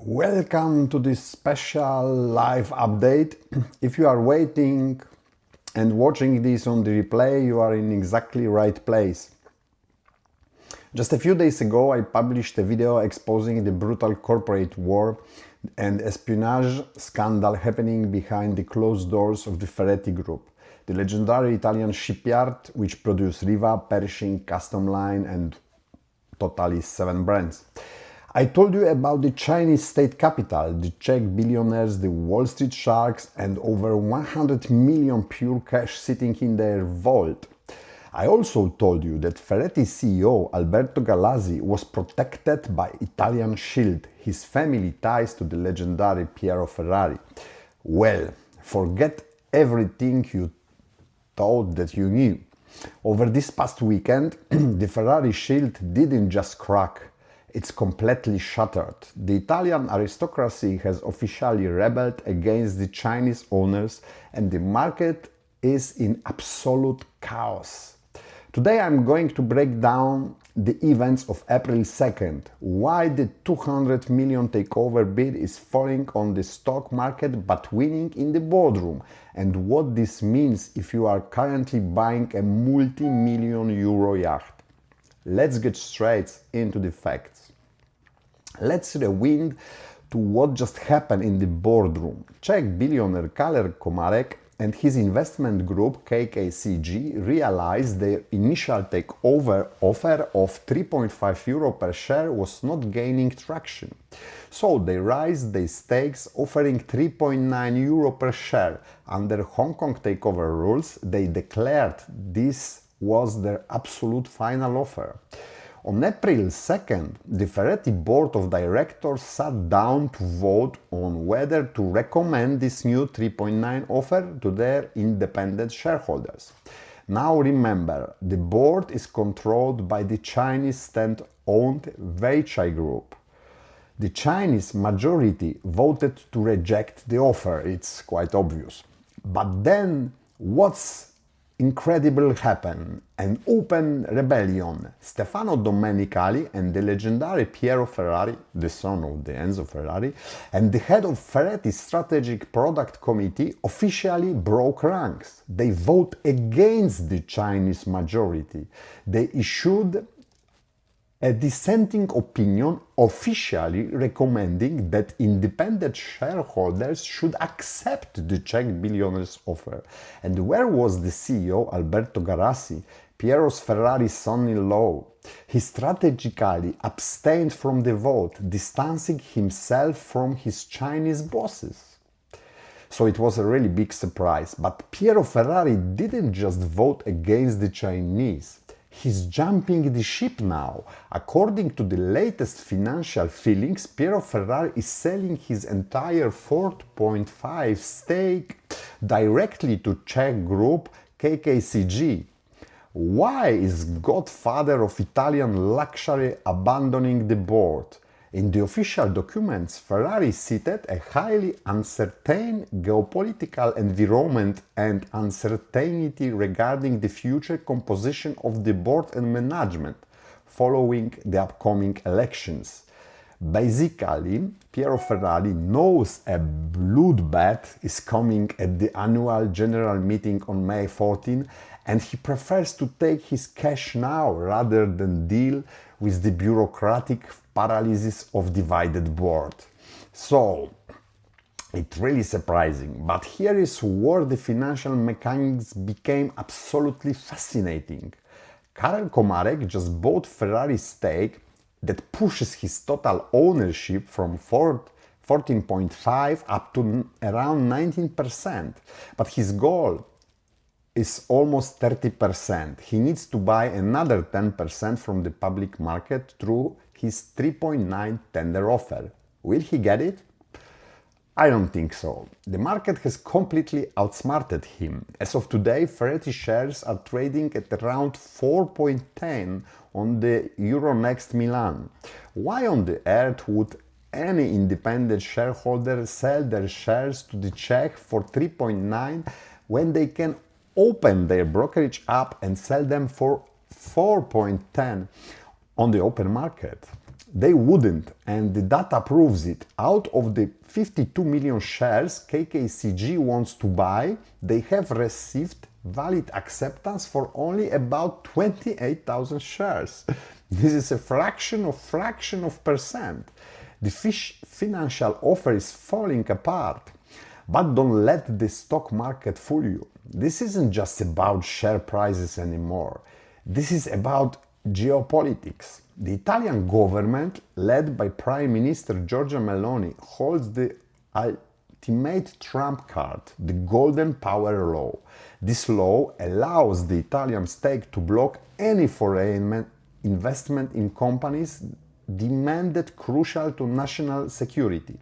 Welcome to this special live update. If you are waiting and watching this on the replay, you are in exactly right place. Just a few days ago, I published a video exposing the brutal corporate war and espionage scandal happening behind the closed doors of the Ferretti Group, the legendary Italian shipyard which produced Riva, Pershing, Custom Line and totally 7 brands. I told you about the Chinese state capital, the Czech billionaires, the Wall Street sharks and over 100 million pure cash sitting in their vault. I also told you that Ferretti CEO Alberto Galazzi was protected by Italian shield, his family ties to the legendary Piero Ferrari. Well, forget everything you thought that you knew. Over this past weekend, the Ferrari shield didn't just crack. It's completely shattered. The Italian aristocracy has officially rebelled against the Chinese owners and the market is in absolute chaos. Today I'm going to break down the events of April 2nd, why the 200 million takeover bid is falling on the stock market but winning in the boardroom, and what this means if you are currently buying a multi-million euro yacht. Let's get straight into the facts. Let's rewind to what just happened in the boardroom. Czech billionaire Karel Komárek and his investment group KKCG realized their initial takeover offer of 3.5 euro per share was not gaining traction. So they raised their stakes, offering 3.9 euro per share. Under Hong Kong takeover rules, they declared this was their absolute final offer. On April 2nd, the Ferretti board of directors sat down to vote on whether to recommend this new 3.9 offer to their independent shareholders. Now remember, the board is controlled by the Chinese state-owned Ferretti Group. The Chinese majority voted to reject the offer, it's quite obvious. But then, what's incredible happened? An open rebellion. Stefano Domenicali and the legendary Piero Ferrari, the son of the Enzo Ferrari, and the head of Ferretti's strategic product committee officially broke ranks. They vote against the Chinese majority. They issued a dissenting opinion officially recommending that independent shareholders should accept the Czech billionaire's offer. And where was the CEO Alberto Galazzi, Piero's Ferrari son-in-law? He strategically abstained from the vote, distancing himself from his Chinese bosses. So it was a really big surprise. But Piero Ferrari didn't just vote against the Chinese. He's jumping the ship now. According to the latest financial filings, Piero Ferrari is selling his entire 4.5 stake directly to Czech group KKCG. Why is godfather of Italian luxury abandoning the board? In the official documents, Ferrari cited a highly uncertain geopolitical environment and uncertainty regarding the future composition of the board and management following the upcoming elections. Basically, Piero Ferrari knows a bloodbath is coming at the annual general meeting on May 14, and he prefers to take his cash now rather than deal with the bureaucratic paralysis of divided board. So, it's really surprising, but here is where the financial mechanics became absolutely fascinating. Karel Komárek just bought Ferrari's stake that pushes his total ownership from 14.5 up to around 19%, but his goal is almost 30%. He needs to buy another 10% from the public market through his 3.9 tender offer. Will he get it? I don't think so. The market has completely outsmarted him. As of today, Ferretti shares are trading at around 4.10 on the Euronext Milan. Why on the earth would any independent shareholder sell their shares to the Czech for 3.9 when they can open their brokerage app and sell them for 4.10 on the open market? They wouldn't, and the data proves it. Out of the 52 million shares KKCG wants to buy, they have received valid acceptance for only about 28,000 shares. This is a fraction of percent. The financial offer is falling apart. But don't let the stock market fool you. This isn't just about share prices anymore. This is about geopolitics. The Italian government, led by Prime Minister Giorgia Meloni, holds the ultimate trump card, the Golden Power Law. This law allows the Italian state to block any foreign investment in companies deemed crucial to national security.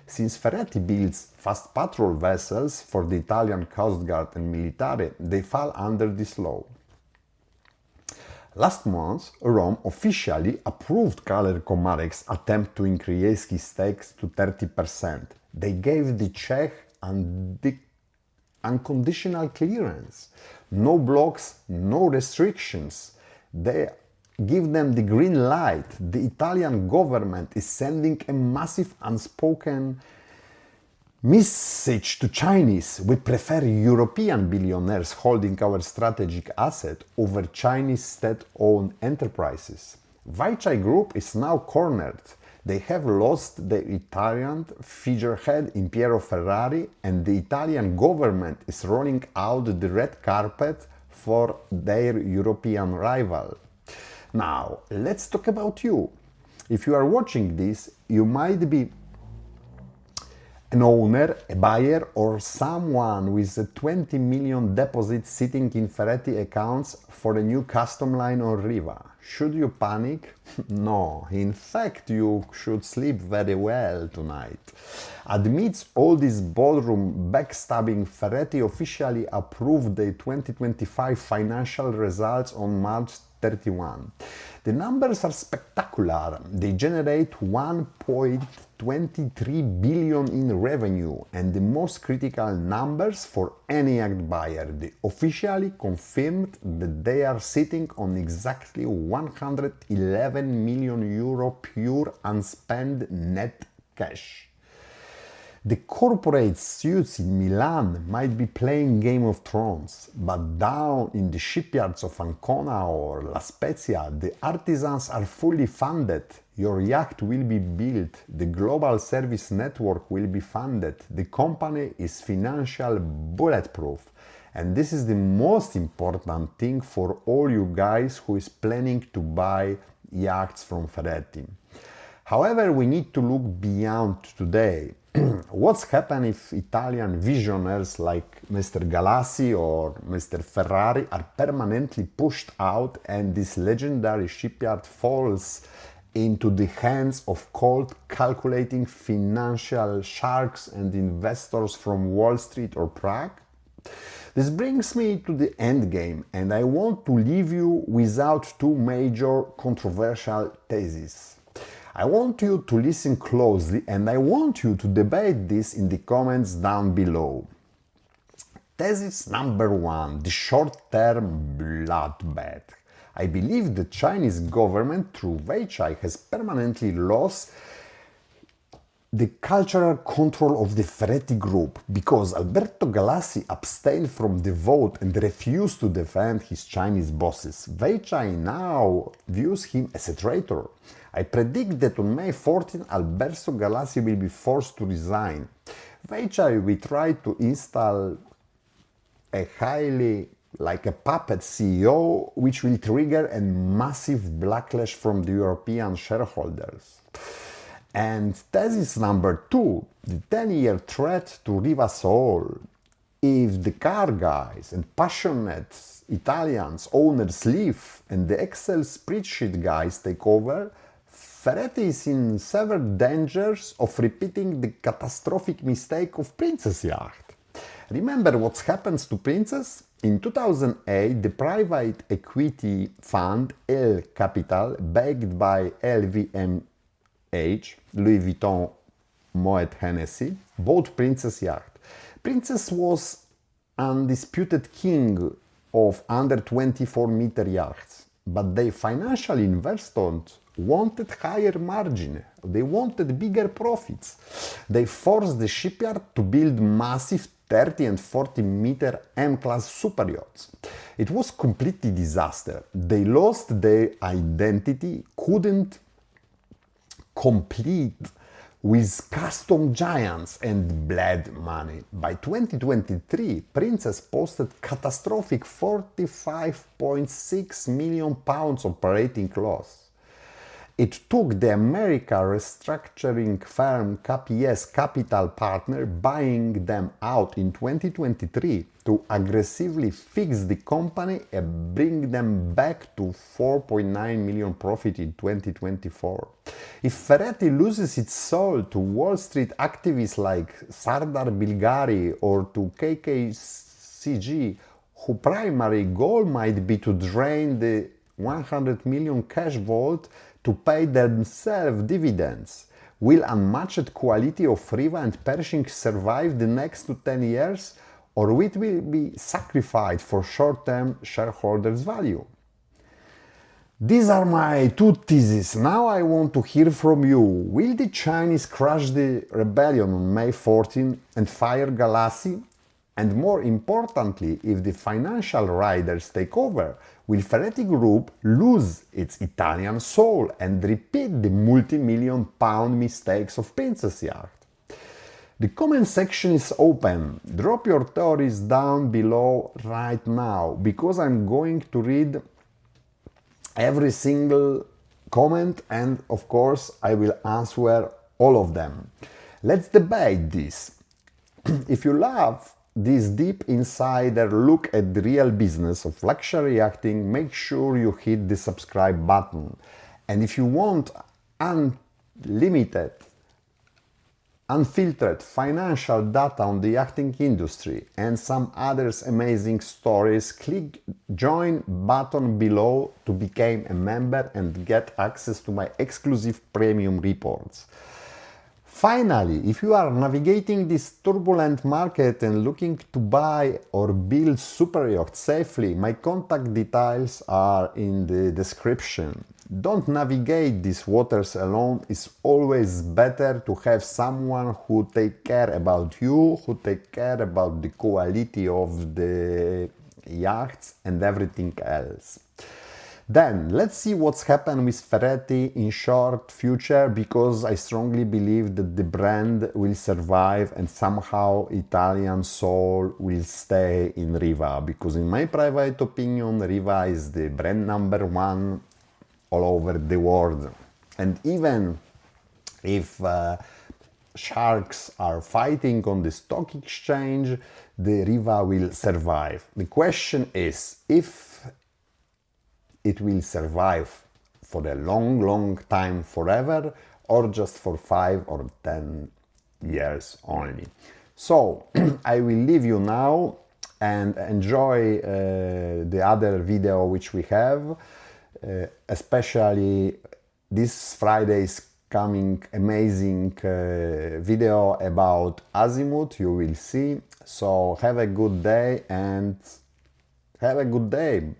Since Ferretti builds fast patrol vessels for the Italian Coast Guard and military, they fall under this law. Last month, Rome officially approved Kaler Komarek's attempt to increase his stakes to 30%. They gave the Czech unconditional clearance. No blocks, no restrictions. They give them the green light. The Italian government is sending a massive unspoken message to Chinese. We prefer European billionaires holding our strategic asset over Chinese state-owned enterprises. Ferretti Group is now cornered. They have lost the Italian figurehead Piero Ferrari, and the Italian government is rolling out the red carpet for their European rival. Now, let's talk about you. If you are watching this, you might be an owner, a buyer, or someone with a 20 million deposit sitting in Ferretti accounts for a new custom line on Riva. Should you panic? No, in fact you should sleep very well tonight. Amidst all this boardroom backstabbing, Ferretti officially approved the 2025 financial results on March 31. The numbers are spectacular. They generate 1.23 billion in revenue, and the most critical numbers for any yacht buyer. They officially confirmed that they are sitting on exactly 111 million euro pure unspent net cash. The corporate suits in Milan might be playing Game of Thrones, but down in the shipyards of Ancona or La Spezia, the artisans are fully funded. Your yacht will be built, the global service network will be funded, the company is financially bulletproof. And this is the most important thing for all you guys who is planning to buy yachts from Ferretti. However, we need to look beyond today. What's happened if Italian visionaries like Mr. Galassi or Mr. Ferrari are permanently pushed out and this legendary shipyard falls into the hands of cold, calculating financial sharks and investors from Wall Street or Prague? This brings me to the end game, and I want to leave you without two major controversial theses. I want you to listen closely and I want you to debate this in the comments down below. Thesis number one, the short-term bloodbath. I believe the Chinese government through Weichai has permanently lost the cultural control of the Ferretti Group because Alberto Galassi abstained from the vote and refused to defend his Chinese bosses. Weichai now views him as a traitor. I predict that on May 14, Alberto Galassi will be forced to resign. Weichai will try to install a like a puppet CEO, which will trigger a massive backlash from the European shareholders. And thesis number two, the 10-year threat to Riva soul. If the car guys and passionate Italians owners leave and the Excel spreadsheet guys take over, Ferretti is in severe dangers of repeating the catastrophic mistake of Princess Yacht. Remember what happens to Princess? In 2008, the private equity fund L Capital, backed by LVMH, Louis Vuitton Moet Hennessy, bought Princess Yacht. Princess was undisputed king of under 24-meter yachts, but they financially invested wanted higher margin, they wanted bigger profits. They forced the shipyard to build massive 30 and 40 meter M-class super yachts. It was completely disaster. They lost their identity, couldn't complete with custom giants and bled money. By 2023, Princess posted catastrophic £45.6 million operating loss. It took the American restructuring firm KPS Capital Partner buying them out in 2023 to aggressively fix the company and bring them back to 4.9 million profit in 2024. If Ferretti loses its soul to Wall Street activists like Sardar Bilgari or to KKCG, whose primary goal might be to drain the 100 million cash vault to pay themselves dividends, will unmatched quality of Riva and Pershing survive the next 10 years, or it will be sacrificed for short-term shareholders' value? These are my two theses. Now I want to hear from you. Will the Chinese crush the rebellion on May 14 and fire Galassi? And more importantly, if the financial riders take over, will Ferretti Group lose its Italian soul and repeat the multi-million pound mistakes of Princess Yacht? The comment section is open. Drop your theories down below right now, because I'm going to read every single comment and of course I will answer all of them. Let's debate this. If you love this deep insider look at the real business of luxury yachting, make sure you hit the subscribe button. And if you want unlimited, unfiltered financial data on the yachting industry and some others amazing stories, click join button below to become a member and get access to my exclusive premium reports. Finally, if you are navigating this turbulent market and looking to buy or build super yacht safely, my contact details are in the description. Don't navigate these waters alone. It's always better to have someone who take care about you, who take care about the quality of the yachts and everything else. Then let's see what's happened with Ferretti in short future, because I strongly believe that the brand will survive and somehow Italian soul will stay in Riva, because in my private opinion Riva is the brand number one all over the world. And even if sharks are fighting on the stock exchange, the Riva will survive. The question is if it will survive for a long time, forever, or just for 5 or 10 years only. So I will leave you now and enjoy the other video which we have, especially this Friday's coming amazing video about Azimuth, you will see. So have a good day and have a good day.